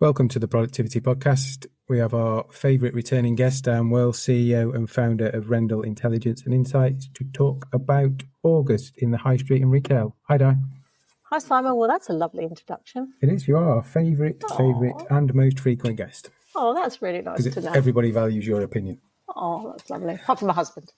Welcome to the Productivity Podcast. We have our favourite returning guest, Dan Wells, CEO and founder of Rendell Intelligence and Insights, to talk about August in the high street and retail. Hi, Dan. Hi, Simon. Well, that's a lovely introduction. It is. You are our favourite and most frequent guest. Oh, that's really nice to know. Everybody values your opinion. Oh, that's lovely. Apart from my husband.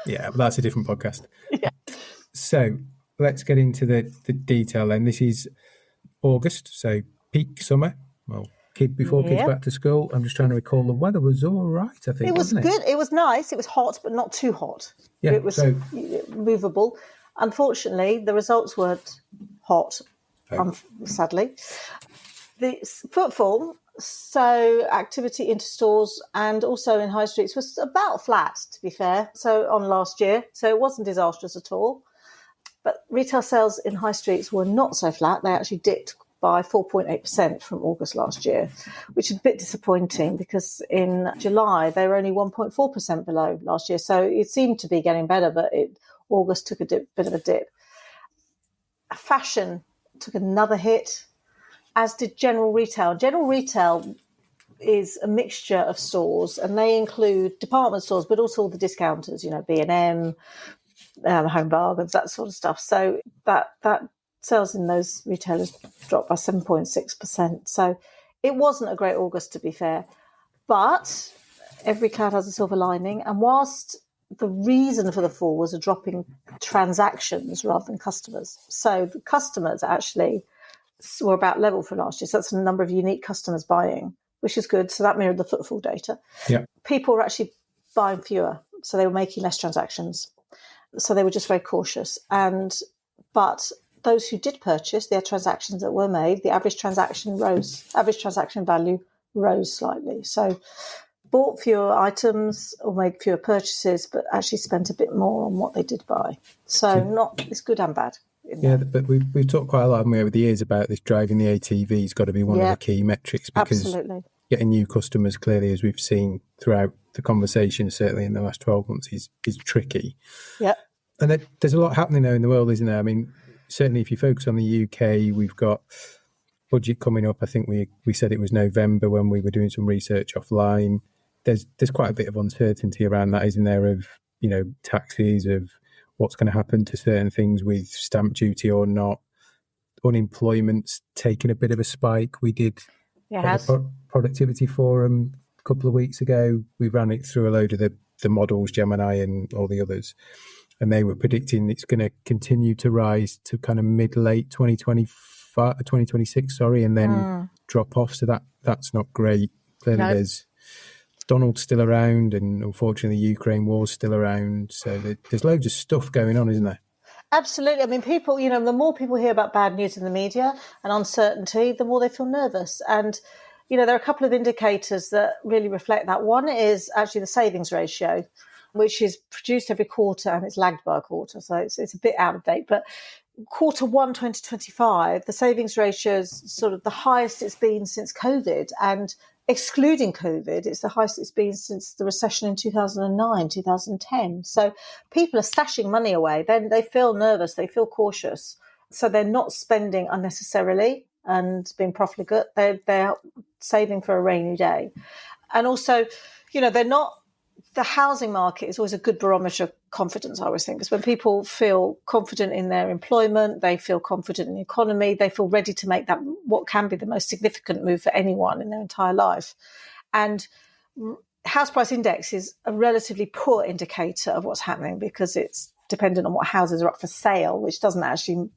Yeah, but that's a different podcast. Yeah. So let's get into the detail then. This is August, so peak summer. Well, kids back to school. I'm just trying to recall, the weather was all right, I think. It was good. It was nice. It was hot, but not too hot. Yeah, it was movable. Unfortunately, the results weren't hot, sadly. The footfall, so activity into stores and also in high streets, was about flat, to be fair, so on last year. So it wasn't disastrous at all. But retail sales in high streets were not so flat. They actually dipped by 4.8% from August last year, which is a bit disappointing because in July they were only 1.4% below last year. So it seemed to be getting better, but August took a bit of a dip. Fashion took another hit, as did general retail. General retail is a mixture of stores, and they include department stores, but also all the discounters, B&M, Home Bargains, that sort of stuff. So that sales in those retailers dropped by 7.6%. So it wasn't a great August, to be fair. But every cloud has a silver lining. And whilst the reason for the fall was a drop in transactions rather than customers. So the customers actually were about level for last year. So that's the number of unique customers buying, which is good. So that mirrored the footfall data. Yeah. People were actually buying fewer. So they were making less transactions. So they were just very cautious. But those who did purchase, their transactions that were made, the average transaction value rose slightly. So bought fewer items or made fewer purchases, but actually spent a bit more on what they did buy. So it's good and bad. Yeah, but we've talked quite a lot, haven't we, over the years about this driving the ATV has got to be one of the key metrics, because absolutely. Getting new customers, clearly, as we've seen throughout the conversation, certainly in the last 12 months, is tricky. Yeah. And there's a lot happening now in the world, isn't there? I mean, certainly if you focus on the UK, we've got budget coming up. I think we said it was November when we were doing some research offline. There's quite a bit of uncertainty around that, isn't there, of, taxes, of what's going to happen to certain things with stamp duty or not. Unemployment's taken a bit of a spike. We did a productivity forum a couple of weeks ago. We ran it through a load of the models, Gemini and all the others, and they were predicting it's going to continue to rise to kind of mid-late 2026, and then drop off. So that's not great. Clearly there's Donald's still around, and unfortunately Ukraine war's still around. So there's loads of stuff going on, isn't there? Absolutely. I mean, people, the more people hear about bad news in the media and uncertainty, the more they feel nervous. And, there are a couple of indicators that really reflect that. One is actually the savings ratio, which is produced every quarter and it's lagged by a quarter. So it's a bit out of date. But quarter 1, 2025, the savings ratio is sort of the highest it's been since COVID. And excluding COVID, it's the highest it's been since the recession in 2009, 2010. So people are stashing money away. Then they feel nervous, they feel cautious. So they're not spending unnecessarily and being profligate. They're saving for a rainy day. And also, they're not, the housing market is always a good barometer of confidence, I always think, because when people feel confident in their employment, they feel confident in the economy, they feel ready to make that what can be the most significant move for anyone in their entire life. And house price index is a relatively poor indicator of what's happening because it's dependent on what houses are up for sale, which doesn't actually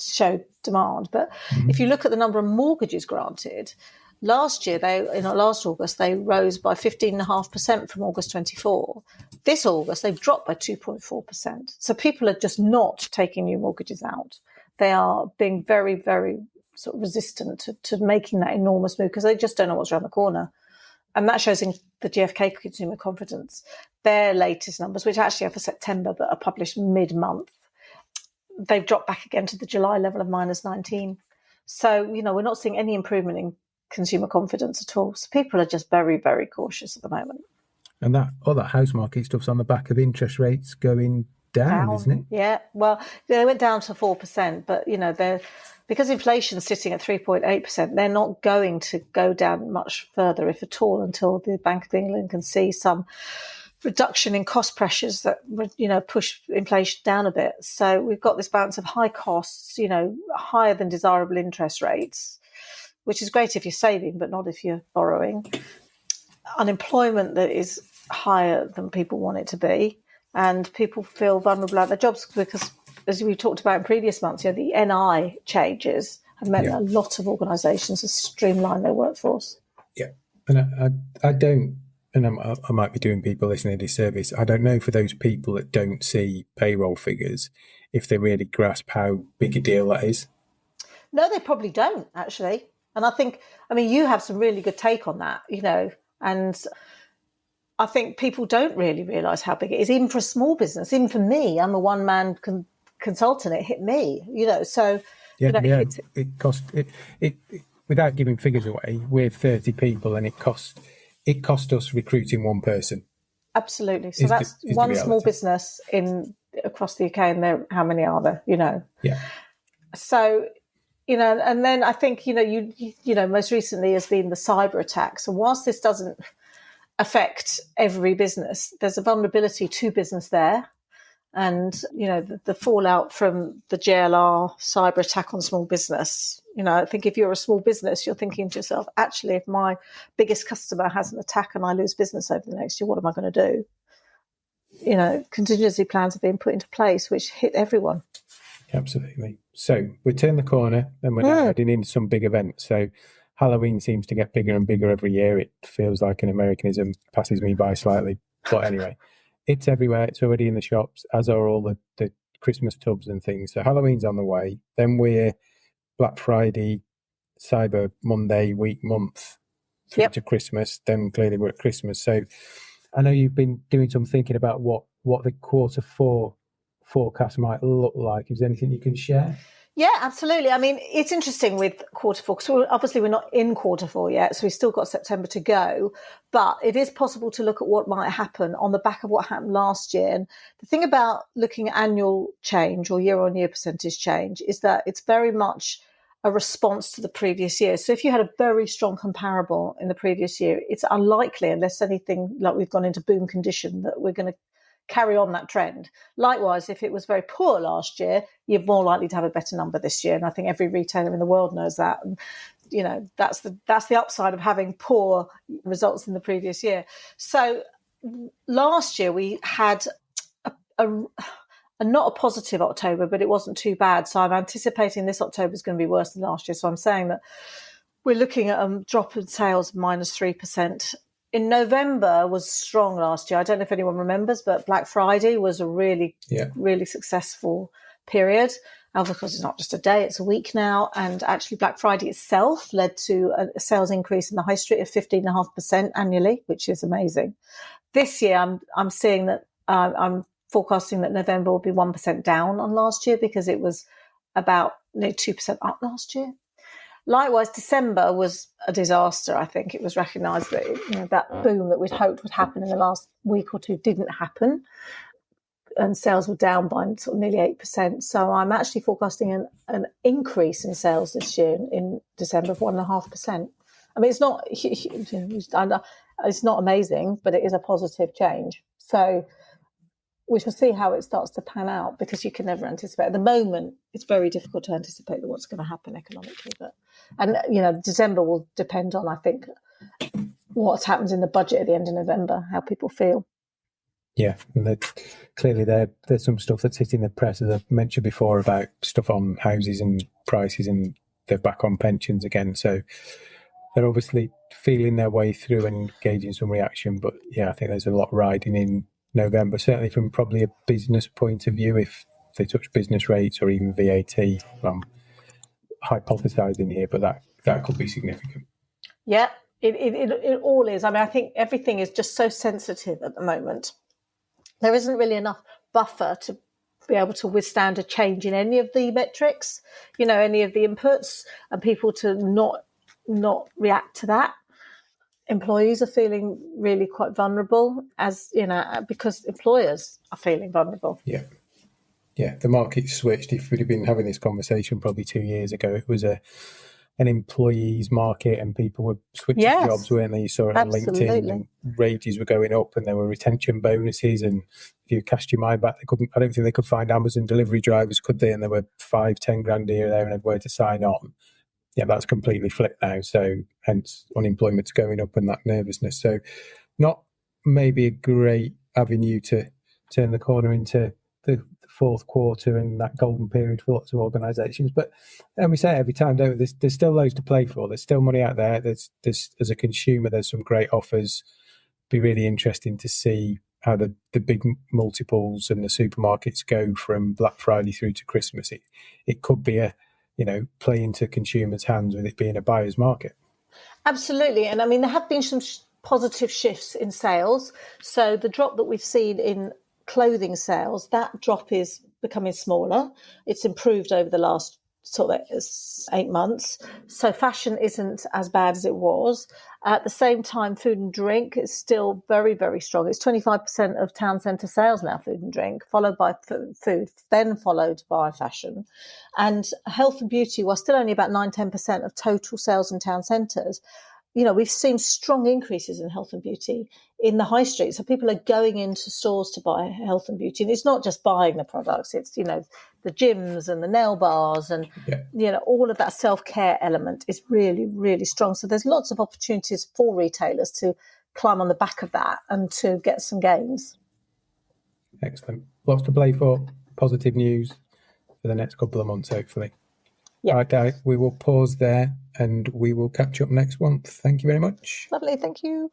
show demand. But if you look at the number of mortgages granted, last year, last August, they rose by 15.5% from August 24. This August, they've dropped by 2.4%. So people are just not taking new mortgages out. They are being very, very sort of resistant to making that enormous move because they just don't know what's around the corner. And that shows in the GfK consumer confidence. Their latest numbers, which actually are for September but are published mid-month, they've dropped back again to the July level of -19. So, we're not seeing any improvement in consumer confidence at all. So people are just very, very cautious at the moment. And that house market stuff's on the back of interest rates going down, isn't it? Yeah. Well, they went down to 4%, but, because inflation's sitting at 3.8%, they're not going to go down much further, if at all, until the Bank of England can see some reduction in cost pressures that would, push inflation down a bit. So we've got this balance of high costs, higher than desirable interest rates, which is great if you're saving, but not if you're borrowing. Unemployment that is higher than people want it to be, and people feel vulnerable at their jobs because, as we talked about in previous months, the NI changes have meant that a lot of organisations have streamlined their workforce. Yeah, and I don't, and I might be doing people listening a disservice. I don't know for those people that don't see payroll figures if they really grasp how big a deal that is. No, they probably don't, actually. And I think, you have some really good take on that, and I think people don't really realise how big it is, even for a small business. Even for me, I'm a one-man consultant. It hit me, so... It cost it without giving figures away. We're 30 people, and it cost us recruiting one person. Absolutely. So that's one small business across the UK, and how many are there? Yeah. So, and then I think most recently has been the cyber attack. So whilst this doesn't affect every business, there's a vulnerability to business there. And, the fallout from the JLR cyber attack on small business, I think if you're a small business, you're thinking to yourself, actually, if my biggest customer has an attack and I lose business over the next year, what am I going to do? Contingency plans are being put into place, which hit everyone. Absolutely. So we turn the corner and we're now heading into some big events. So Halloween seems to get bigger and bigger every year. It feels like an Americanism, passes me by slightly. But anyway. It's everywhere. It's already in the shops, as are all the Christmas tubs and things. So Halloween's on the way. Then we're Black Friday, Cyber Monday, month through to Christmas. Then clearly we're at Christmas. So I know you've been doing some thinking about what the quarter 4 forecast might look like. Is there anything you can share? Yeah, absolutely. It's interesting with quarter 4 because obviously we're not in quarter 4 yet, so we've still got September to go. But it is possible to look at what might happen on the back of what happened last year. And the thing about looking at annual change or year-on-year percentage change is that it's very much a response to the previous year. So if you had a very strong comparable in the previous year, it's unlikely, unless anything like we've gone into boom condition, that we're going to carry on that trend. Likewise, if it was very poor last year, you're more likely to have a better number this year. And I think every retailer in the world knows that. And, that's the upside of having poor results in the previous year. So last year we had a not a positive October, but it wasn't too bad. So I'm anticipating this October is going to be worse than last year. So I'm saying that we're looking at a drop in sales of -3%. In November was strong last year. I don't know if anyone remembers, but Black Friday was a really, really successful period. Of course, it's not just a day, it's a week now. And actually Black Friday itself led to a sales increase in the high street of 15.5% annually, which is amazing. This year, I'm seeing that I'm forecasting that November will be 1% down on last year because it was about 2% up last year. Likewise, December was a disaster. I think it was recognised that that boom that we'd hoped would happen in the last week or two didn't happen, and sales were down by sort of nearly 8%. So I'm actually forecasting an increase in sales this year in December of 1.5%. It's not huge, it's not amazing, but it is a positive change. So we shall see how it starts to pan out, because you can never anticipate. At the moment, it's very difficult to anticipate what's going to happen economically. December will depend on, I think, what happens in the budget at the end of November, how people feel. Yeah, and clearly there's some stuff that's hitting the press, as I've mentioned before, about stuff on houses and prices, and they're back on pensions again. So they're obviously feeling their way through and gauging some reaction. But yeah, I think there's a lot riding in November, certainly from probably a business point of view. If they touch business rates or even VAT, I'm hypothesising here, but that could be significant. Yeah, it all is. I think everything is just so sensitive at the moment. There isn't really enough buffer to be able to withstand a change in any of the metrics, any of the inputs, and people to not react to that. Employees are feeling really quite vulnerable, as because employers are feeling vulnerable. Yeah, Yeah, the market switched. If we'd have been having this conversation probably 2 years ago, it was an employees market and people were switching jobs, weren't they? You saw it on LinkedIn and wages were going up and there were retention bonuses. And if you cast your mind back, I don't think they could find Amazon delivery drivers, could they? And there were 5-10 grand here, there and everywhere to sign on. Yeah, that's completely flipped now. So hence unemployment's going up and that nervousness. So not maybe a great avenue to turn the corner into the fourth quarter and that golden period for lots of organisations. But and we say it every time, don't we? There's still loads to play for. There's still money out there. There's as a consumer, there's some great offers. Be really interesting to see how the big multiples and the supermarkets go from Black Friday through to Christmas. It could be a play into consumers' hands with it being a buyer's market. Absolutely. And I mean, there have been some positive shifts in sales. So the drop that we've seen in clothing sales, that drop is becoming smaller. It's improved over the last sort of 8 months. So fashion isn't as bad as it was. At the same time, food and drink is still very, very strong. It's 25% of town centre sales now, food and drink, followed by food, then followed by fashion. And health and beauty, while still only about 9-10% of total sales in town centres, we've seen strong increases in health and beauty in the high street. So people are going into stores to buy health and beauty. And it's not just buying the products. It's, the gyms and the nail bars and, all of that self-care element is really, really strong. So there's lots of opportunities for retailers to climb on the back of that and to get some gains. Excellent. Lots to play for. Positive news for the next couple of months, hopefully. Yeah. All right, Di, we will pause there and we will catch up next month. Thank you very much. Lovely. Thank you.